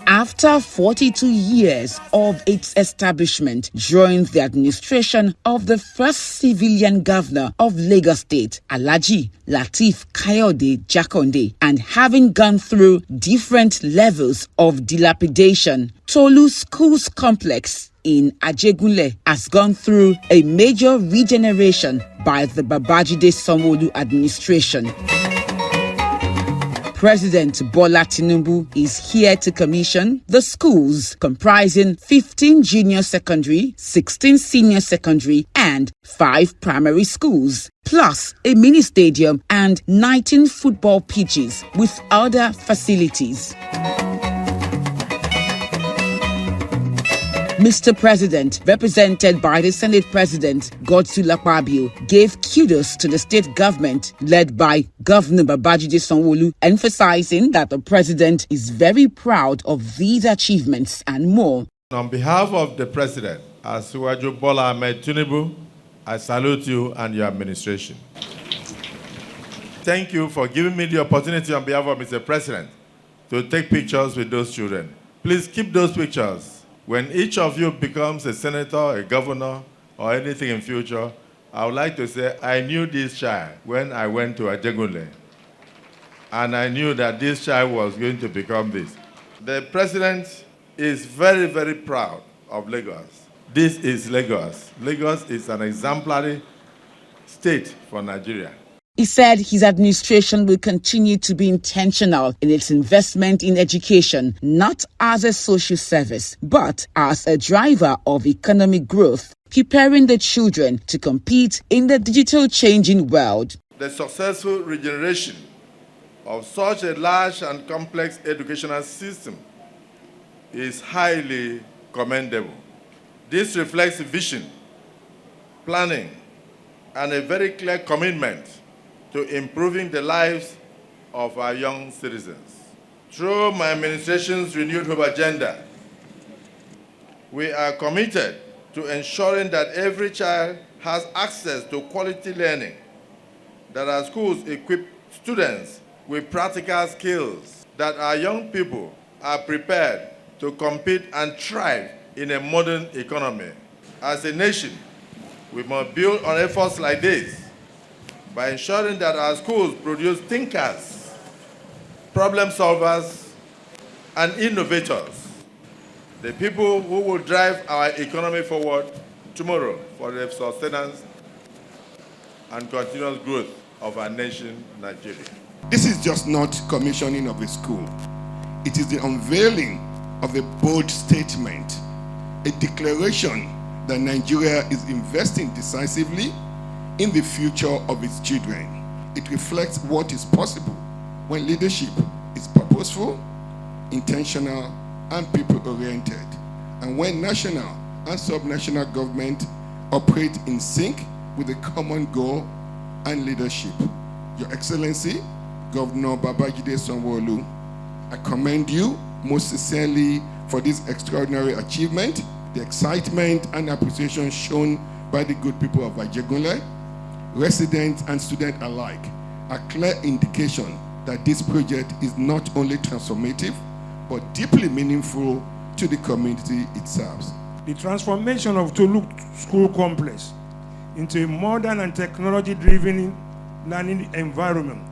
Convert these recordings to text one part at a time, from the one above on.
After 42 years of its establishment, during the administration of the first civilian governor of Lagos State, Alhaji Lateef Kayode Jakonde, and having gone through different levels of dilapidation, Tolu Schools Complex in Ajegunle has gone through a major regeneration by the Babajide Sanwo-Olu administration. President Bola Tinubu is here to commission the schools comprising 15 junior secondary, 16 senior secondary, and 5 primary schools, plus a mini stadium and 19 football pitches with other facilities. Mr. President, represented by the Senate President Godswill Akpabio, gave kudos to the state government led by Governor Babajide Sanwo-Olu, emphasizing that the president is very proud of these achievements and more. On behalf of the president, Asiwaju Bola Ahmed Tinubu, I salute you and your administration. Thank you for giving me the opportunity on behalf of Mr. President to take pictures with those children. Please keep those pictures. When each of you becomes a senator, a governor, or anything in future, I would like to say I knew this child when I went to Ajegunle. And I knew that this child was going to become this. The president is very, very proud of Lagos. This is Lagos. Lagos is an exemplary state for Nigeria. He said his administration will continue to be intentional in its investment in education, not as a social service, but as a driver of economic growth, preparing the children to compete in the digital changing world. The successful regeneration of such a large and complex educational system is highly commendable. This reflects vision, planning, and a very clear commitment to improving the lives of our young citizens. Through my administration's renewed hope agenda, we are committed to ensuring that every child has access to quality learning, that our schools equip students with practical skills, that our young people are prepared to compete and thrive in a modern economy. As a nation, we must build on efforts like this by ensuring that our schools produce thinkers, problem solvers, and innovators, the people who will drive our economy forward tomorrow for the sustenance and continuous growth of our nation, Nigeria. This is just not commissioning of a school. It is the unveiling of a bold statement, a declaration that Nigeria is investing decisively in the future of its children. It reflects what is possible when leadership is purposeful, intentional, and people-oriented, and when national and sub-national government operate in sync with a common goal and leadership. Your Excellency, Governor Babajide Sanwo-Olu, I commend you most sincerely for this extraordinary achievement. The excitement and appreciation shown by the good people of Ajegunle, residents and students alike, are clear indication that this project is not only transformative, but deeply meaningful to the community it serves. The transformation of Tolu School Complex into a modern and technology-driven learning environment,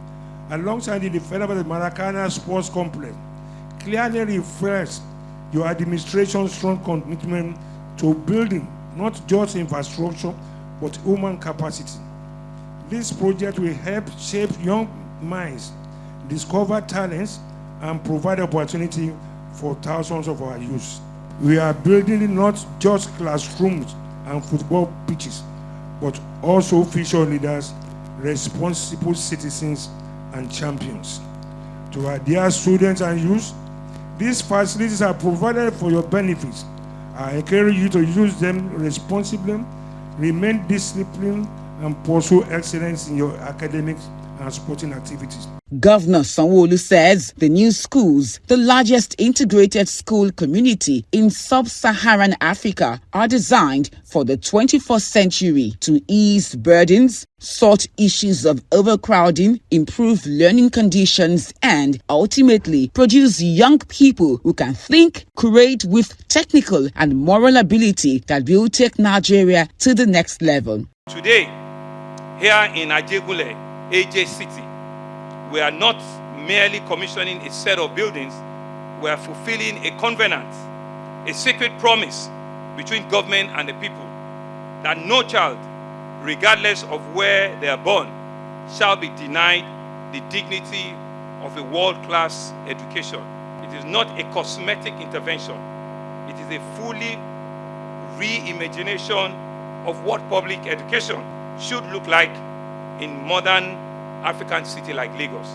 alongside the development of the Maracana Sports Complex, clearly reflects your administration's strong commitment to building not just infrastructure, but human capacity. This project will help shape young minds, discover talents, and provide opportunity for thousands of our youth. We are building not just classrooms and football pitches, but also future leaders, responsible citizens, and champions. To our dear students and youth, these facilities are provided for your benefits. I encourage you to use them responsibly, remain disciplined, and pursue excellence in your academics and sporting activities. Governor Sanwo-Olu says the new schools, the largest integrated school community in sub-Saharan Africa, are designed for the 21st century to ease burdens, sort issues of overcrowding, improve learning conditions, and ultimately produce young people who can think, create with technical and moral ability that will take Nigeria to the next level. Today, here in Ajegunle, AJ City, we are not merely commissioning a set of buildings, we are fulfilling a covenant, a sacred promise between government and the people, that no child, regardless of where they are born, shall be denied the dignity of a world-class education. It is not a cosmetic intervention. It is a fully reimagination of what public education should look like in modern African city like Lagos.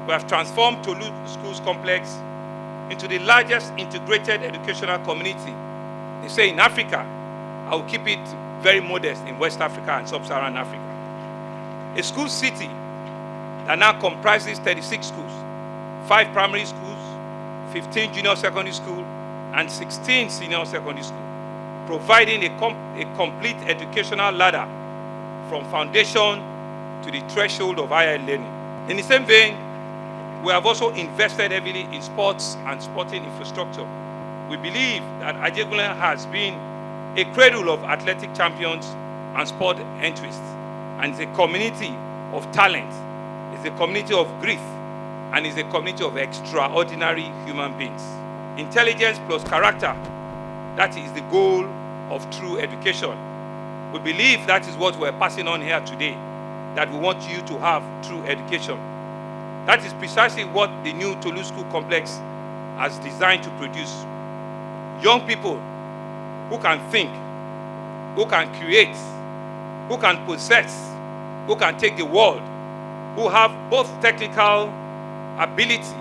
We have transformed Tolu Schools Complex into the largest integrated educational community. They say in Africa, I will keep it very modest in West Africa and Sub-Saharan Africa. A school city that now comprises 36 schools, 5 primary schools, 15 junior secondary schools, and 16 senior secondary schools, providing a complete educational ladder from foundation to the threshold of higher learning. In the same vein, we have also invested heavily in sports and sporting infrastructure. We believe that Ajegunle has been a cradle of athletic champions and sport enthusiasts, and it's a community of talent, it's a community of grief, and it's a community of extraordinary human beings. Intelligence plus character, that is the goal of true education. We believe that is what we're passing on here today, that we want you to have true education. That is precisely what the new Tolu School Complex has designed to produce. Young people who can think, who can create, who can possess, who can take the world, who have both technical ability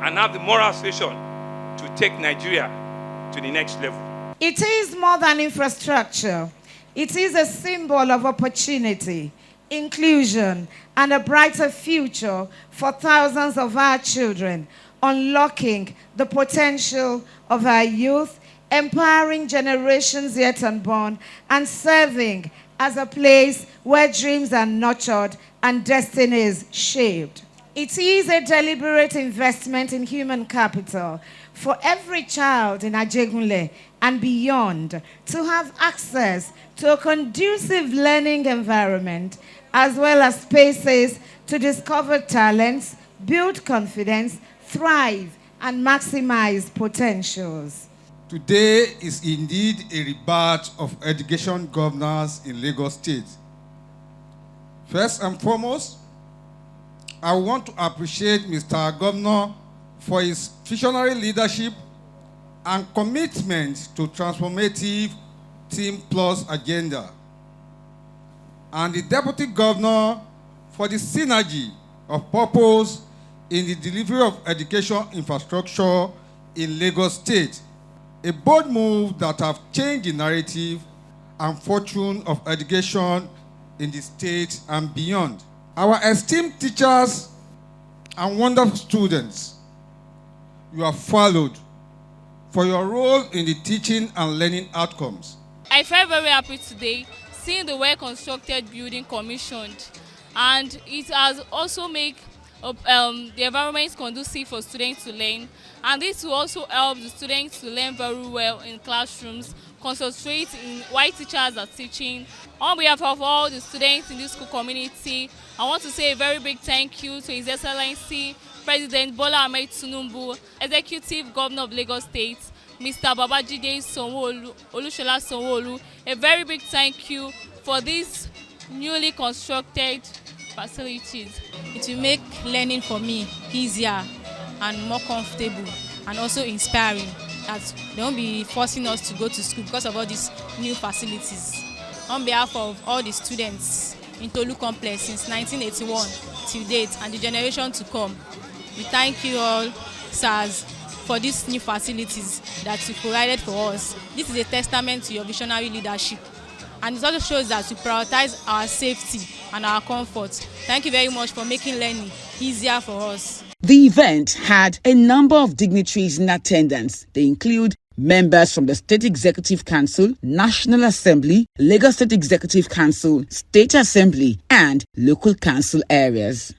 and have the moral persuasion to take Nigeria to the next level. It is more than infrastructure. It is a symbol of opportunity, inclusion, and a brighter future for thousands of our children, unlocking the potential of our youth, empowering generations yet unborn, and serving as a place where dreams are nurtured and destinies shaped. It is a deliberate investment in human capital for every child in Ajegunle and beyond to have access to a conducive learning environment, as well as spaces to discover talents, build confidence, thrive, and maximize potentials. Today is indeed a rebirth of education governance in Lagos State. First and foremost, I want to appreciate Mr. Governor for his visionary leadership and commitment to transformative Team Plus agenda, and the Deputy Governor for the synergy of purpose in the delivery of education infrastructure in Lagos State, a bold move that have changed the narrative and fortune of education in the state and beyond. Our esteemed teachers and wonderful students, you are followed for your role in the teaching and learning outcomes. I felt very happy today seeing the well-constructed building commissioned, and it has also made the environment conducive for students to learn, and this will also help the students to learn very well in classrooms, concentrate in while teachers are teaching. On behalf of all the students in this school community, I want to say a very big thank you to His Excellency President Bola Ahmed Tinubu, Executive Governor of Lagos State, Mr. Babajide Olusola Sanwo-Olu. A very big thank you for these newly constructed facilities. It will make learning for me easier and more comfortable and also inspiring, as they won't be forcing us to go to school because of all these new facilities. On behalf of all the students in Tolu Complex since 1981 till date and the generation to come, we thank you all, sirs, for these new facilities that you provided for us. This is a testament to your visionary leadership, and it also shows that you prioritize our safety and our comfort. Thank you very much for making learning easier for us. The event had a number of dignitaries in attendance. They include members from the State Executive Council, National Assembly, Lagos State Executive Council, State Assembly, and local council areas.